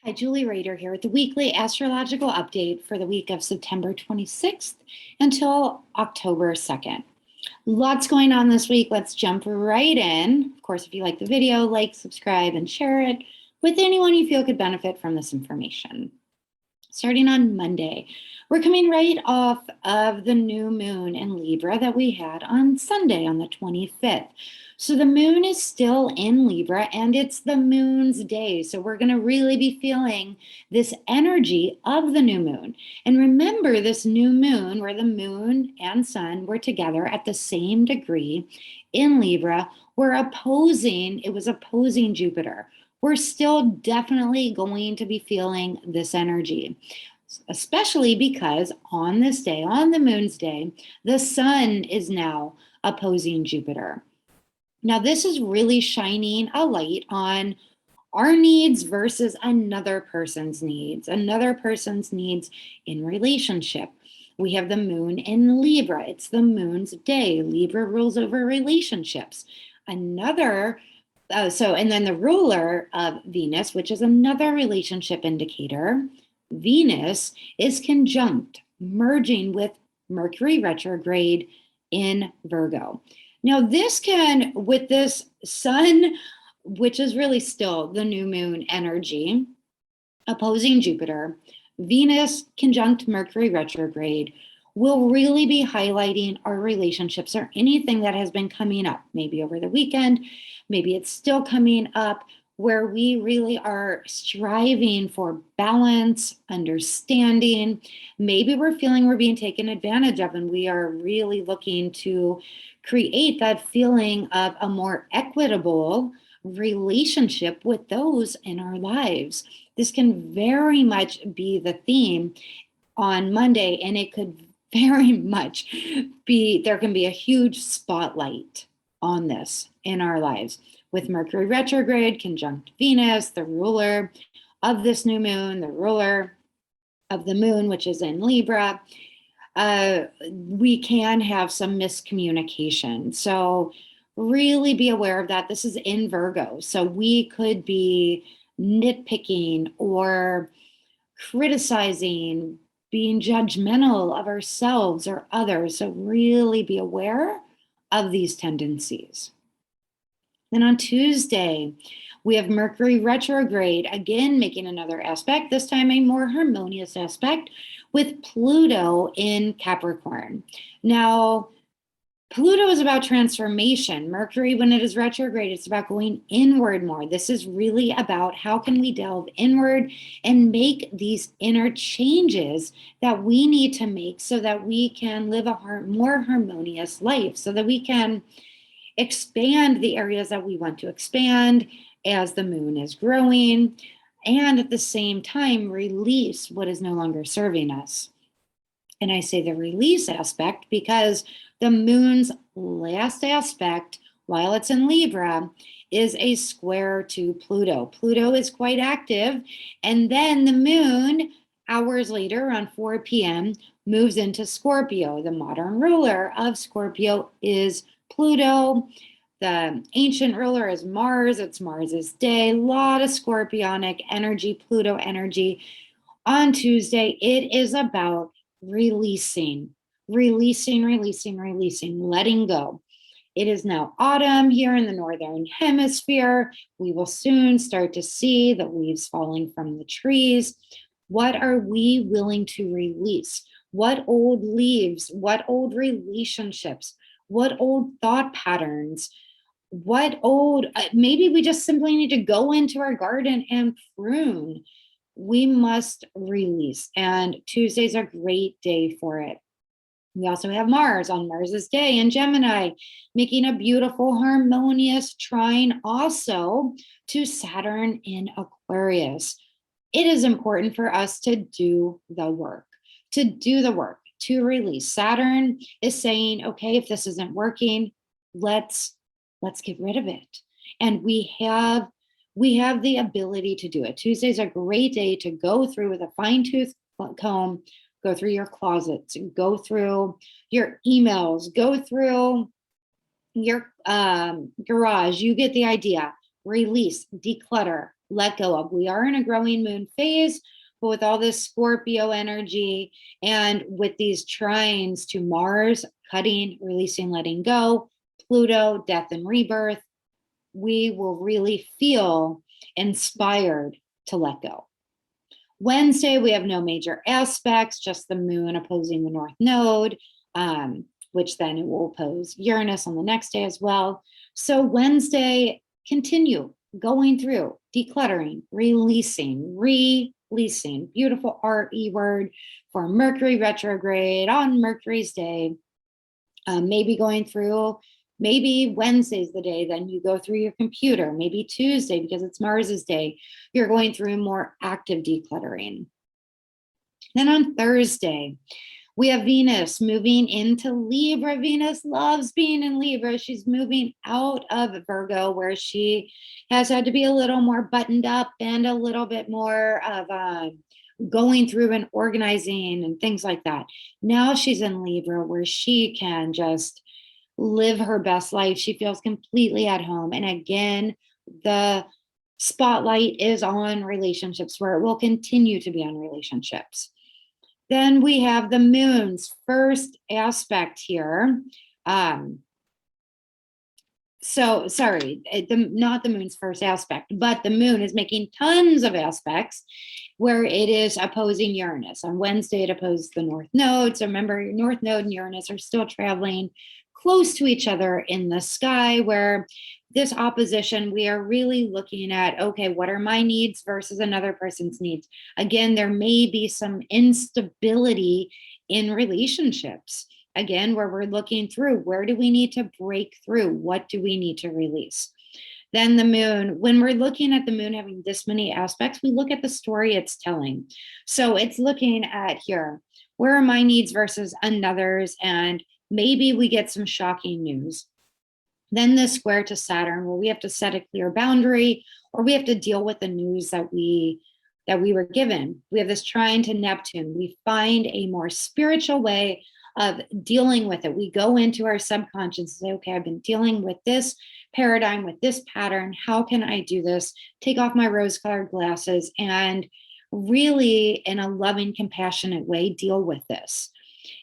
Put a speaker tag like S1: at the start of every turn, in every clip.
S1: Hi, Julie Rader here with the weekly astrological update for the week of September 26th until October 2nd. Lots going on this week. Let's jump right in. Of course, if you like the video, like, subscribe, and share it with anyone you feel could benefit from this information. Starting on Monday, we're coming right off of the new moon in Libra that we had on Sunday on the 25th. So the moon is still in Libra and it's the moon's day. So we're going to really be feeling this energy of the new moon. And remember, this new moon, where the moon and sun were together at the same degree in Libra, it was opposing Jupiter. We're still definitely going to be feeling this energy, especially because on this day, on the moon's day, the sun is now opposing Jupiter. Now, this is really shining a light on our needs versus another person's needs in relationship. We have the moon in Libra. It's the moon's day. Libra rules over relationships. And then the ruler of Venus, which is another relationship indicator, Venus is conjunct, merging with Mercury retrograde in Virgo. Now, with this sun, which is really still the new moon energy, opposing Jupiter, Venus conjunct Mercury retrograde will really be highlighting our relationships or anything that has been coming up, maybe over the weekend, maybe it's still coming up, where we really are striving for balance, understanding. Maybe we're feeling we're being taken advantage of, and we are really looking to create that feeling of a more equitable relationship with those in our lives. This can very much be the theme on Monday, and it could very much there can be a huge spotlight on this in our lives. With Mercury retrograde, conjunct Venus, the ruler of this new moon, the ruler of the moon, which is in Libra, we can have some miscommunication. So really be aware of that. This is in Virgo. So we could be nitpicking or criticizing, being judgmental of ourselves or others. So really be aware of these tendencies. Then on Tuesday, we have Mercury retrograde, again making another aspect, this time a more harmonious aspect with Pluto in Capricorn. Now, Pluto is about transformation. Mercury, when it is retrograde, it's about going inward more. This is really about how can we delve inward and make these inner changes that we need to make so that we can live a more harmonious life, so that we can expand the areas that we want to expand as the moon is growing, and at the same time release what is no longer serving us. And I say the release aspect because the moon's last aspect, while it's in Libra, is a square to Pluto. Pluto is quite active, and then the moon, hours later, around 4 p.m., moves into Scorpio. The modern ruler of Scorpio is Pluto. The ancient ruler is Mars. It's Mars's day. A lot of scorpionic energy, Pluto energy. On Tuesday, it is about releasing, letting go. It is now autumn here in the Northern Hemisphere. We will soon start to see the leaves falling from the trees. What are we willing to release? What old leaves, what old relationships, what old thought patterns, maybe we just simply need to go into our garden and prune. We must release, and Tuesday's a great day for it. We also have Mars on Mars's day in Gemini, making a beautiful, harmonious trine also to Saturn in Aquarius. It is important for us to do the work, to release. Saturn is saying, okay, if this isn't working, let's get rid of it. And we have the ability to do it. Tuesday's a great day to go through with a fine-tooth comb, go through your closets, go through your emails, go through your garage. You get the idea. Release, declutter, let go of. We are in a growing moon phase, but with all this Scorpio energy and with these trines to Mars, cutting, releasing, letting go, Pluto, death and rebirth, we will really feel inspired to let go. Wednesday, we have no major aspects, just the moon opposing the North Node, which then it will oppose Uranus on the next day as well. So Wednesday, continue going through, decluttering, releasing, beautiful RE word for Mercury retrograde on Mercury's day. Maybe going through, maybe Wednesday's the day, then you go through your computer. Maybe Tuesday, because it's Mars's day, you're going through more active decluttering. Then on Thursday, we have Venus moving into Libra. Venus loves being in Libra. She's moving out of Virgo, where she has had to be a little more buttoned up and a little bit more of going through and organizing and things like that. Now she's in Libra, where she can just live her best life. She feels completely at home. And again, the spotlight is on relationships, where it will continue to be on relationships. Then we have the moon's first aspect here. So sorry, not the moon's first aspect, but the moon is making tons of aspects where it is opposing Uranus. On Wednesday, it opposes the North Node. So remember, your North Node and Uranus are still traveling close to each other in the sky, where this opposition, we are really looking at, okay, what are my needs versus another person's needs? Again, there may be some instability in relationships. Again, where we're looking through, where do we need to break through? What do we need to release? Then the moon, when we're looking at the moon having this many aspects, we look at the story it's telling. So it's looking at here, where are my needs versus another's? And maybe we get some shocking news. Then the square to Saturn, where we have to set a clear boundary, or we have to deal with the news that we were given. We have this trine to Neptune. We find a more spiritual way of dealing with it. We go into our subconscious and say, okay, I've been dealing with this paradigm, with this pattern. How can I do this? Take off my rose-colored glasses and really, in a loving, compassionate way, deal with this.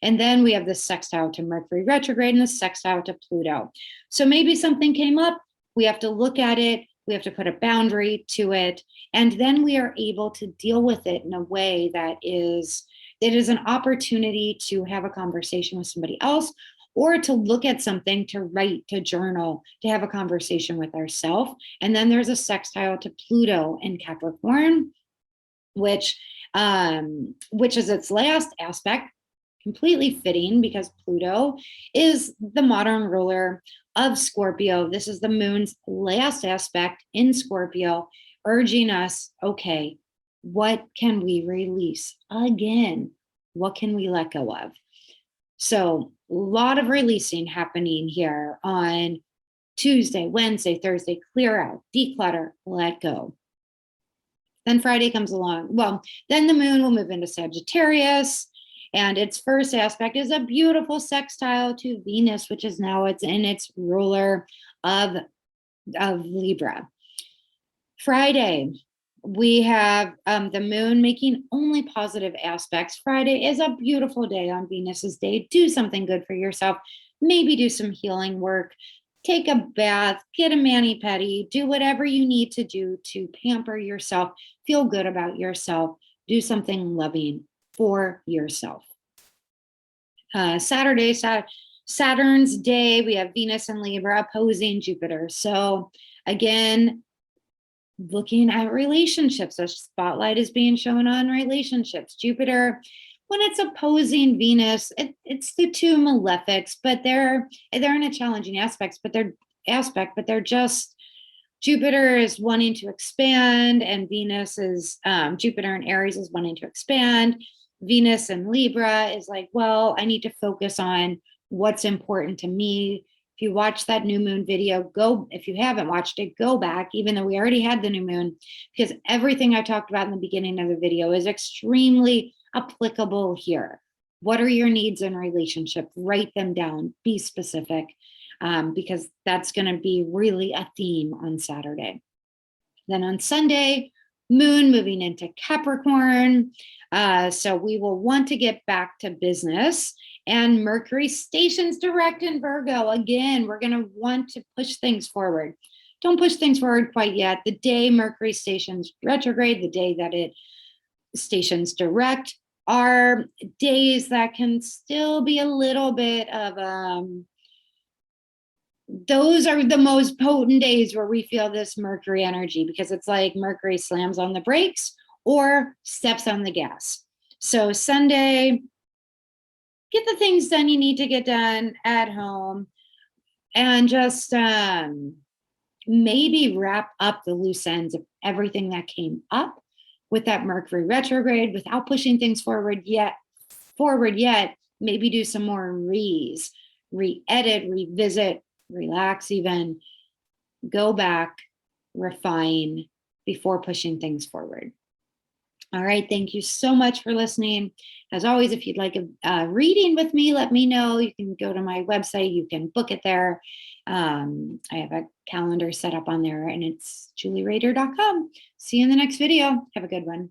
S1: And then we have the sextile to Mercury retrograde and the sextile to Pluto. So maybe something came up, we have to look at it, we have to put a boundary to it, and then we are able to deal with it in a way that is an opportunity to have a conversation with somebody else, or to look at something, to write, to journal, to have a conversation with ourselves. And then there's a sextile to Pluto in Capricorn, which is its last aspect, completely fitting because Pluto is the modern ruler of Scorpio. This is the moon's last aspect in Scorpio, urging us, okay, what can we release again? What can we let go of? So a lot of releasing happening here on Tuesday, Wednesday, Thursday. Clear out, declutter, let go. Then Friday comes along. Well, then the moon will move into Sagittarius, and its first aspect is a beautiful sextile to Venus, which is now it's in its ruler of Libra. Friday, we have the moon making only positive aspects. Friday is a beautiful day on Venus's day. Do something good for yourself. Maybe do some healing work. Take a bath, get a mani-pedi, do whatever you need to do to pamper yourself, feel good about yourself, do something loving for yourself. Saturday, Saturn's day, we have Venus and Libra opposing Jupiter. So again, looking at relationships, a spotlight is being shown on relationships. Jupiter, when it's opposing Venus, it's the two malefics, but they're in a challenging aspect, but they're just, Jupiter is wanting to expand, and Venus is, Jupiter in Aries is wanting to expand. Venus in Libra is like, well, I need to focus on what's important to me. If you watch that new moon video, if you haven't watched it, go back, even though we already had the new moon, because everything I talked about in the beginning of the video is extremely applicable here. What are your needs in relationship? Write them down, be specific, because that's going to be really a theme on Saturday. Then on Sunday, Moon moving into Capricorn. So we will want to get back to business. And Mercury stations direct in Virgo. Again, we're going to want to push things forward. Don't push things forward quite yet. The day Mercury stations retrograde, the day that it stations direct, are days that can still be a little bit of those are the most potent days where we feel this Mercury energy, because it's like Mercury slams on the brakes or steps on the gas. So Sunday, get the things done you need to get done at home, and just maybe wrap up the loose ends of everything that came up with that Mercury retrograde without pushing things forward yet. Maybe do some more re-edit, revisit, relax, even go back, refine before pushing things forward. All right, thank you so much for listening. As always, if you'd like a reading with me, let me know. You can go to my website, you can book it there. I have a calendar set up on there, and it's julierader.com. See you in the next video. Have a good one.